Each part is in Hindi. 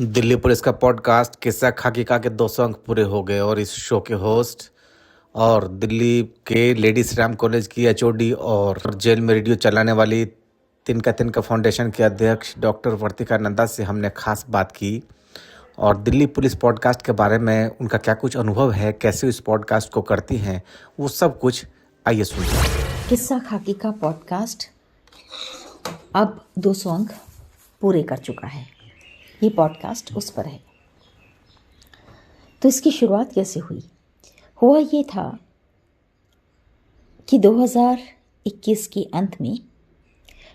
दिल्ली पुलिस का पॉडकास्ट किस्सा खाकी का के 200 अंक पूरे हो गए और इस शो के होस्ट और दिल्ली के लेडी श्री राम कॉलेज की एचओडी और जेल में रेडियो चलाने वाली तिनका तिनका फाउंडेशन के अध्यक्ष डॉक्टर वर्तिका नंदा से हमने खास बात की और दिल्ली पुलिस पॉडकास्ट के बारे में उनका क्या कुछ अनुभव है, कैसे इस पॉडकास्ट को करती हैं, वो सब कुछ आइए सुनिए। किस्सा खाकी का पॉडकास्ट अब 200 अंक पूरे कर चुका है। ये पॉडकास्ट उस पर है। तो इसकी शुरुआत कैसे हुई? हुआ ये था कि 2021 के अंत में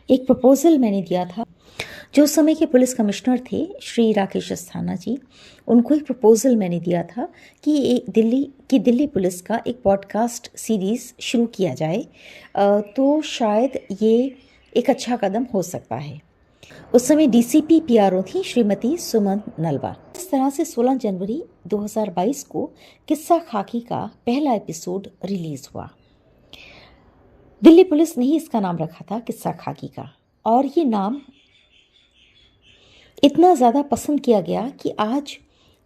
एक प्रपोजल मैंने दिया था। जो उस समय के पुलिस कमिश्नर थे श्री राकेश अस्थाना जी, उनको एक प्रपोजल मैंने दिया था कि दिल्ली पुलिस का एक पॉडकास्ट सीरीज़ शुरू किया जाए, तो शायद ये एक अच्छा कदम हो सकता है। उस समय डीसीपी पीआरओ थी श्रीमती सुमन नलवा। इस तरह से 16 जनवरी 2022 को किस्सा खाकी का पहला एपिसोड रिलीज हुआ। दिल्ली पुलिस ने ही इसका नाम रखा था किस्सा खाकी का, और ये नाम इतना ज़्यादा पसंद किया गया कि आज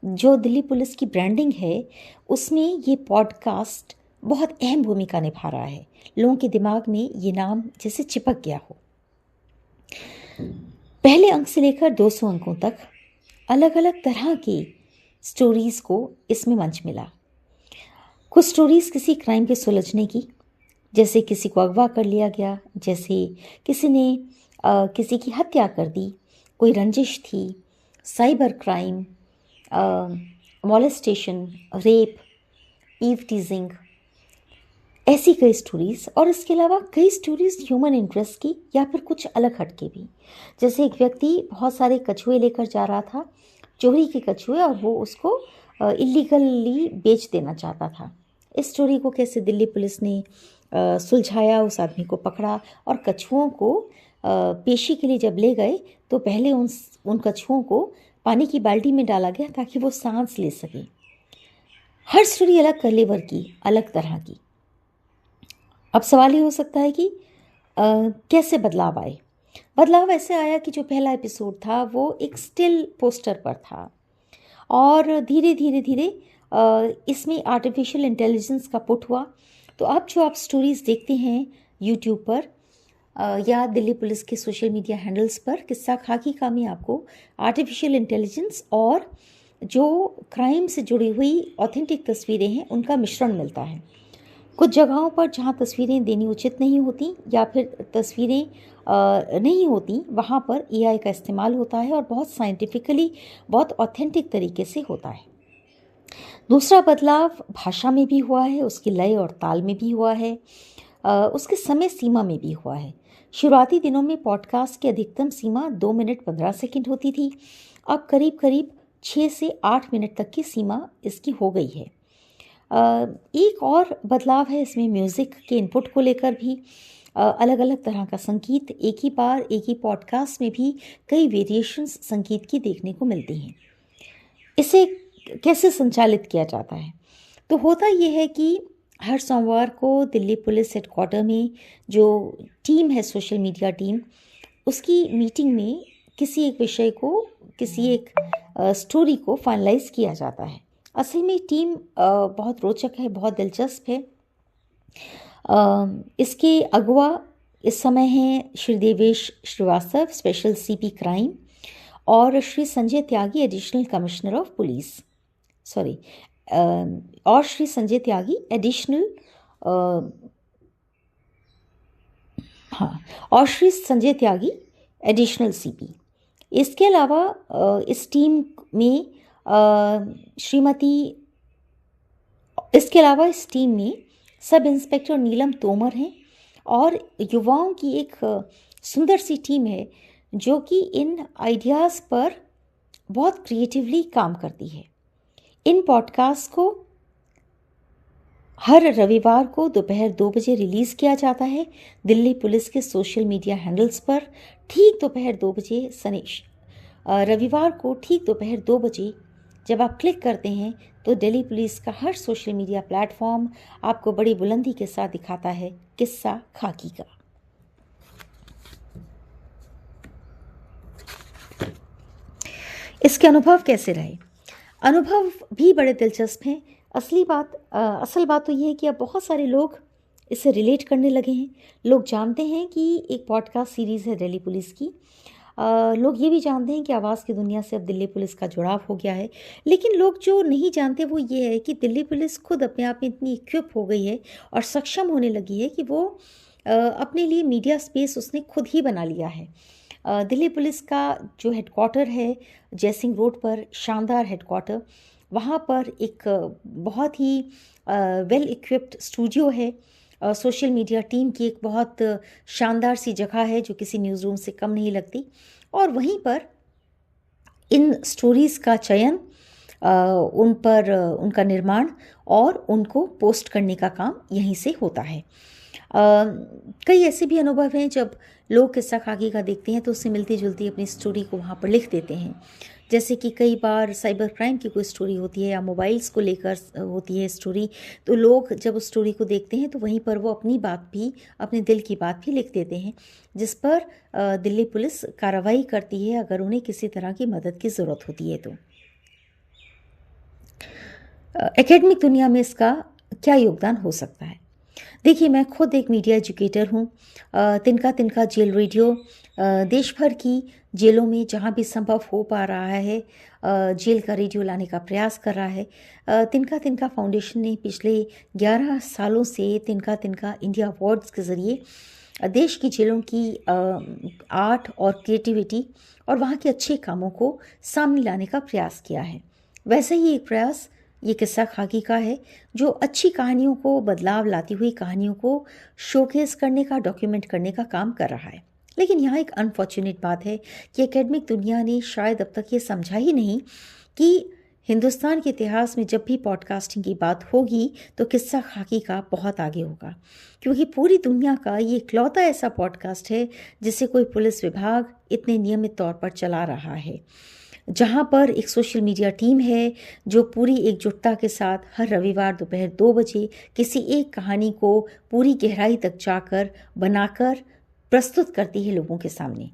जो दिल्ली पुलिस की ब्रांडिंग है उसमें ये पॉडकास्ट बहुत अहम भूमिका निभा रहा है। लोगों के दिमाग में ये नाम जैसे चिपक गया हो। पहले अंक से लेकर 200 अंकों तक अलग अलग तरह की स्टोरीज़ को इसमें मंच मिला। कुछ स्टोरीज़ किसी क्राइम के सुलझने की, जैसे किसी को अगवा कर लिया गया, जैसे किसी ने किसी की हत्या कर दी, कोई रंजिश थी, cyber crime, molestation, rape, eve teasing, ऐसी कई स्टोरीज़। और इसके अलावा कई स्टोरीज़ ह्यूमन इंटरेस्ट की या फिर कुछ अलग हटके भी। जैसे एक व्यक्ति बहुत सारे कछुए लेकर जा रहा था, चोरी के कछुए, और वो उसको इलीगली बेच देना चाहता था। इस स्टोरी को कैसे दिल्ली पुलिस ने सुलझाया, उस आदमी को पकड़ा और कछुओं को पेशी के लिए जब ले गए तो पहले उन कछुओं को पानी की बाल्टी में डाला गया ताकि वो सांस ले सके। हर स्टोरी अलग कलेवर की, अलग तरह की। अब सवाल ये हो सकता है कि कैसे बदलाव आए। बदलाव ऐसे आया कि जो पहला एपिसोड था वो एक स्टिल पोस्टर पर था, और धीरे धीरे इसमें आर्टिफिशियल इंटेलिजेंस का पुट हुआ। तो अब जो आप स्टोरीज़ देखते हैं यूट्यूब पर या दिल्ली पुलिस के सोशल मीडिया हैंडल्स पर, किस्सा खाकी का में आपको आर्टिफिशियल इंटेलिजेंस और जो क्राइम से जुड़ी हुई ऑथेंटिक तस्वीरें हैं उनका मिश्रण मिलता है। कुछ जगहों पर जहाँ तस्वीरें देनी उचित नहीं होती या फिर तस्वीरें नहीं होती, वहाँ पर एआई का इस्तेमाल होता है और बहुत साइंटिफिकली, बहुत ऑथेंटिक तरीके से होता है। दूसरा बदलाव भाषा में भी हुआ है, उसकी लय और ताल में भी हुआ है, उसके समय सीमा में भी हुआ है। शुरुआती दिनों में पॉडकास्ट की अधिकतम सीमा 2 मिनट 15 सेकंड होती थी। अब करीब 6 से 8 मिनट तक की सीमा इसकी हो गई है। एक और बदलाव है इसमें म्यूज़िक के इनपुट को लेकर भी। अलग अलग तरह का संगीत एक ही पॉडकास्ट में भी कई वेरिएशंस संगीत की देखने को मिलती हैं। इसे कैसे संचालित किया जाता है? तो होता यह है कि हर सोमवार को दिल्ली पुलिस हेडक्वार्टर में जो टीम है, सोशल मीडिया टीम, उसकी मीटिंग में किसी एक विषय को, किसी एक स्टोरी को फाइनलाइज किया जाता है। असल में टीम बहुत रोचक है, बहुत दिलचस्प है। इसके अगवा इस समय हैं Shri Devesh Srivastava, special CP crime, और Shri Sanjay Tyagi, additional commissioner of police, और श्री संजय त्यागी एडिशनल और श्री संजय त्यागी एडिशनल सीपी। इसके अलावा इस टीम में सब इंस्पेक्टर नीलम तोमर हैं, और युवाओं की एक सुंदर सी टीम है जो कि इन आइडियाज़ पर बहुत क्रिएटिवली काम करती है। इन पॉडकास्ट को हर रविवार को दोपहर 2 बजे रिलीज़ किया जाता है दिल्ली पुलिस के सोशल मीडिया हैंडल्स पर। ठीक दोपहर 2 बजे रविवार को ठीक दोपहर 2 बजे जब आप क्लिक करते हैं तो दिल्ली पुलिस का हर सोशल मीडिया प्लेटफॉर्म आपको बड़ी बुलंदी के साथ दिखाता है किस्सा खाकी का। इसके अनुभव कैसे रहे? अनुभव भी बड़े दिलचस्प हैं। असल बात तो ये है कि अब बहुत सारे लोग इससे रिलेट करने लगे हैं। लोग जानते हैं कि एक पॉडकास्ट सीरीज़ है दिल्ली पुलिस की। लोग ये भी जानते हैं कि आवाज़ की दुनिया से अब दिल्ली पुलिस का जुड़ाव हो गया है। लेकिन लोग जो नहीं जानते वो ये है कि दिल्ली पुलिस खुद अपने आप में इतनी इक्विप हो गई है और सक्षम होने लगी है कि वो अपने लिए मीडिया स्पेस उसने खुद ही बना लिया है। दिल्ली पुलिस का जो हेडक्वार्टर है जयसिंह रोड पर, शानदार हेडक्वार्टर, वहाँ पर एक बहुत ही वेल इक्विप्ड स्टूडियो है। सोशल मीडिया टीम की एक बहुत शानदार सी जगह है जो किसी न्यूज़ रूम से कम नहीं लगती। और वहीं पर इन स्टोरीज़ का चयन, उन पर उनका निर्माण और उनको पोस्ट करने का काम यहीं से होता है। कई ऐसे भी अनुभव हैं जब लोग किस्सा खाकी का देखते हैं तो उससे मिलती जुलती अपनी स्टोरी को वहाँ पर लिख देते हैं। जैसे कि कई बार साइबर क्राइम की कोई स्टोरी होती है या मोबाइल्स को लेकर होती है स्टोरी, तो लोग जब उस स्टोरी को देखते हैं तो वहीं पर वो अपनी बात भी, अपने दिल की बात भी लिख देते हैं, जिस पर दिल्ली पुलिस कार्रवाई करती है अगर उन्हें किसी तरह की मदद की ज़रूरत होती है तो। एकेडमिक दुनिया में इसका क्या योगदान हो सकता है? देखिए, मैं खुद एक मीडिया एजुकेटर हूँ। तिनका तिनका जेल रेडियो देश भर की जेलों में जहाँ भी संभव हो पा रहा है जेल का रेडियो लाने का प्रयास कर रहा है। तिनका तिनका फाउंडेशन ने पिछले 11 सालों से तिनका तिनका इंडिया अवार्ड्स के ज़रिए देश की जेलों की आर्ट और क्रिएटिविटी और वहाँ के अच्छे कामों को सामने लाने का प्रयास किया है। वैसे ही एक प्रयास ये किस्सा खाकी का है, जो अच्छी कहानियों को, बदलाव लाती हुई कहानियों को शोकेस करने का, डॉक्यूमेंट करने का काम कर रहा है। लेकिन यहाँ एक अनफॉर्चुनेट बात है कि एकेडमिक दुनिया ने शायद अब तक ये समझा ही नहीं कि हिंदुस्तान के इतिहास में जब भी पॉडकास्टिंग की बात होगी तो किस्सा खाकी का बहुत आगे होगा, क्योंकि पूरी दुनिया का ये इकलौता ऐसा पॉडकास्ट है जिसे कोई पुलिस विभाग इतने नियमित तौर पर चला रहा है, जहाँ पर एक सोशल मीडिया टीम है जो पूरी एकजुटता के साथ हर रविवार दोपहर 2 बजे किसी एक कहानी को पूरी गहराई तक जाकर बनाकर प्रस्तुत करती है लोगों के सामने।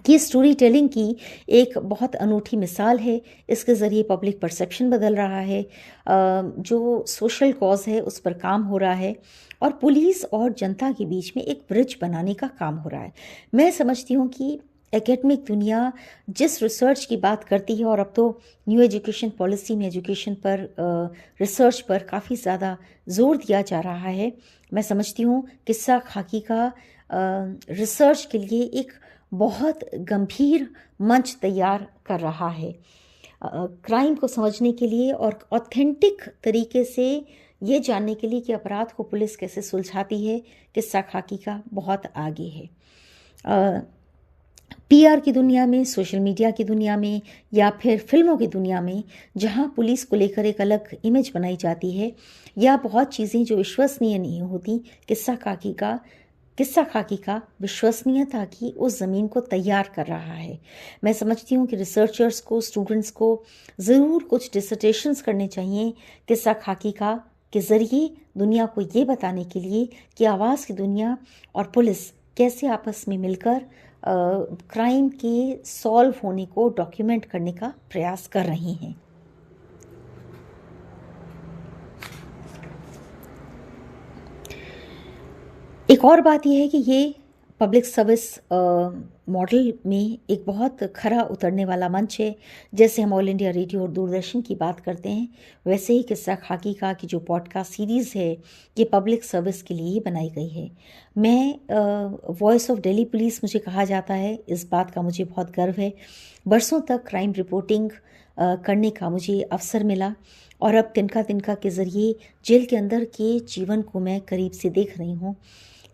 ये स्टोरी टेलिंग की एक बहुत अनूठी मिसाल है। इसके ज़रिए पब्लिक परसेप्शन बदल रहा है, जो सोशल कॉज है उस पर काम हो रहा है और पुलिस और जनता के बीच में एक ब्रिज बनाने का काम हो रहा है। मैं समझती हूँ कि एकेडमिक दुनिया जिस रिसर्च की बात करती है, और अब तो न्यू एजुकेशन पॉलिसी में एजुकेशन पर रिसर्च पर काफ़ी ज़्यादा जोर दिया जा रहा है, मैं समझती हूँ किस्सा खाकी का रिसर्च के लिए एक बहुत गंभीर मंच तैयार कर रहा है क्राइम को समझने के लिए और ऑथेंटिक तरीके से ये जानने के लिए कि अपराध को पुलिस कैसे सुलझाती है। किस्सा खाकी का बहुत आगे है। पीआर की दुनिया में, सोशल मीडिया की दुनिया में या फिर फिल्मों की दुनिया में जहां पुलिस को लेकर एक अलग इमेज बनाई जाती है या बहुत चीज़ें जो विश्वसनीय नहीं होती, किस्सा खाकी का विश्वसनीयता की उस ज़मीन को तैयार कर रहा है। मैं समझती हूँ कि रिसर्चर्स को, स्टूडेंट्स को ज़रूर कुछ डिसर्टेशंस करने चाहिए किस्सा खाकी का के ज़रिए दुनिया को ये बताने के लिए कि आवाज़ की दुनिया और पुलिस कैसे आपस में मिलकर क्राइम के सॉल्व होने को डॉक्यूमेंट करने का प्रयास कर रही हैं। एक और बात यह है कि ये पब्लिक सर्विस मॉडल में एक बहुत खरा उतरने वाला मंच है। जैसे हम ऑल इंडिया रेडियो और दूरदर्शन की बात करते हैं, वैसे ही किस्सा खाकी का की जो पॉडकास्ट सीरीज़ है ये पब्लिक सर्विस के लिए ही बनाई गई है। मैं वॉइस ऑफ दिल्ली पुलिस मुझे कहा जाता है, इस बात का मुझे बहुत गर्व है। बरसों तक क्राइम रिपोर्टिंग करने का मुझे अवसर मिला और अब तिनका तिनका के ज़रिए जेल के अंदर के जीवन को मैं करीब से देख रही हूँ।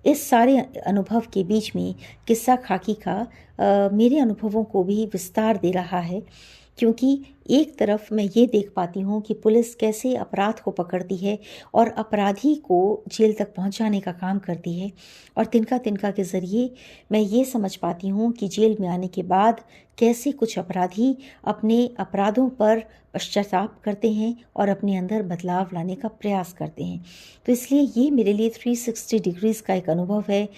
इस सारे अनुभव के बीच में किस्सा खाकी का मेरे अनुभवों को भी विस्तार दे रहा है, क्योंकि एक तरफ मैं ये देख पाती हूँ कि पुलिस कैसे अपराध को पकड़ती है और अपराधी को जेल तक पहुँचाने का काम करती है, और तिनका तिनका के ज़रिए मैं ये समझ पाती हूँ कि जेल में आने के बाद कैसे कुछ अपराधी अपने अपराधों पर पश्चाताप करते हैं और अपने अंदर बदलाव लाने का प्रयास करते हैं। तो इसलिए ये मेरे लिए 360 डिग्रीज़ का एक अनुभव है।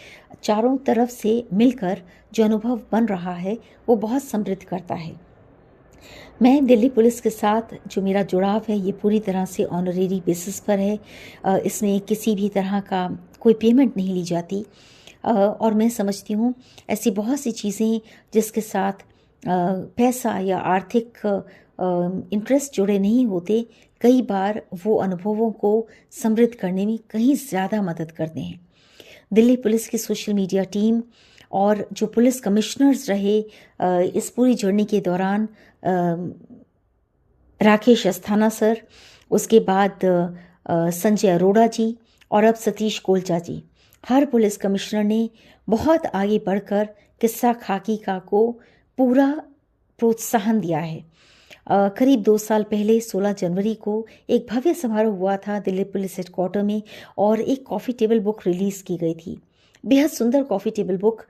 चारों तरफ से मिलकर जो अनुभव बन रहा है वो बहुत समृद्ध करता है। मैं दिल्ली पुलिस के साथ जो मेरा जुड़ाव है ये पूरी तरह से ऑनरेरी बेसिस पर है। इसमें किसी भी तरह का कोई पेमेंट नहीं ली जाती। और मैं समझती हूँ ऐसी बहुत सी चीज़ें जिसके साथ पैसा या आर्थिक इंटरेस्ट जुड़े नहीं होते, कई बार वो अनुभवों को समृद्ध करने में कहीं ज़्यादा मदद करते हैं। दिल्ली पुलिस की सोशल मीडिया टीम और जो पुलिस कमिश्नर्स रहे इस पूरी जर्नी के दौरान, राकेश अस्थाना सर, उसके बाद संजय अरोड़ा जी और अब सतीश कोलचा जी, हर पुलिस कमिश्नर ने बहुत आगे बढ़कर किस्सा खाकी का को पूरा प्रोत्साहन दिया है। करीब 2 साल पहले 16 जनवरी को एक भव्य समारोह हुआ था दिल्ली पुलिस हेडक्वार्टर में और एक कॉफ़ी टेबल बुक रिलीज़ की गई थी। बेहद सुंदर कॉफ़ी टेबल बुक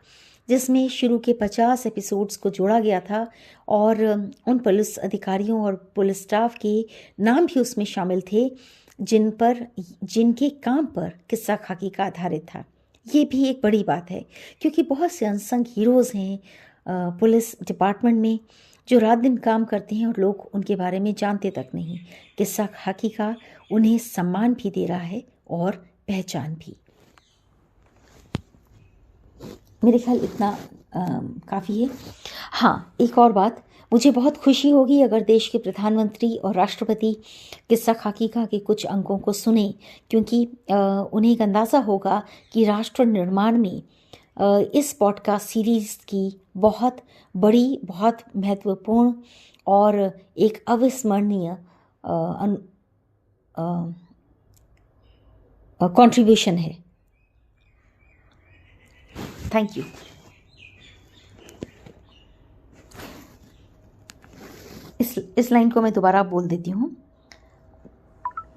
जिसमें शुरू के 50 एपिसोड्स को जोड़ा गया था और उन पुलिस अधिकारियों और पुलिस स्टाफ के नाम भी उसमें शामिल थे जिनके काम पर किस्सा खाकी का आधारित था। ये भी एक बड़ी बात है क्योंकि बहुत से अनसंग हीरोज़ हैं पुलिस डिपार्टमेंट में जो रात दिन काम करते हैं और लोग उनके बारे में जानते तक नहीं। किस्सा खाकी का उन्हें सम्मान भी दे रहा है और पहचान भी। मेरे ख्याल इतना काफ़ी है। हाँ, एक और बात, मुझे बहुत खुशी होगी अगर देश के प्रधानमंत्री और राष्ट्रपति किस्सा खाकी का के कुछ अंकों को सुने, क्योंकि उन्हें एक अंदाज़ा होगा कि राष्ट्र निर्माण में इस पॉडकास्ट सीरीज़ की बहुत बड़ी, बहुत महत्वपूर्ण और एक अविस्मरणीय कंट्रीब्यूशन है। Thank you. इस लाइन को मैं दोबारा बोल देती हूँ।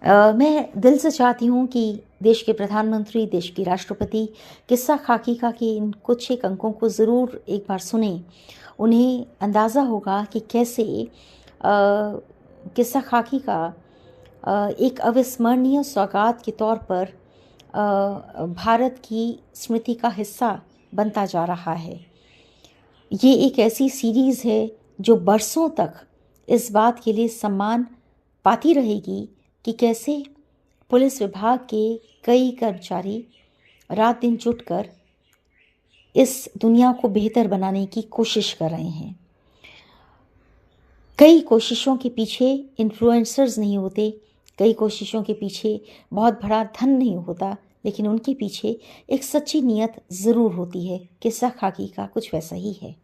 मैं दिल से चाहती हूँ कि देश के प्रधानमंत्री, देश की राष्ट्रपति किस्सा खाकी का के इन कुछ एक अंकों को ज़रूर एक बार सुने। उन्हें अंदाज़ा होगा कि कैसे किस्सा खाकी का एक अविस्मरणीय सौगात के तौर पर भारत की स्मृति का हिस्सा बनता जा रहा है। ये एक ऐसी सीरीज़ है जो बरसों तक इस बात के लिए सम्मान पाती रहेगी कि कैसे पुलिस विभाग के कई कर्मचारी रात दिन जुटकर इस दुनिया को बेहतर बनाने की कोशिश कर रहे हैं। कई कोशिशों के पीछे इन्फ्लुएंसर्स नहीं होते, कई कोशिशों के पीछे बहुत बड़ा धन नहीं होता, लेकिन उनके पीछे एक सच्ची नीयत ज़रूर होती है। किस्सा खाकी का कुछ वैसा ही है।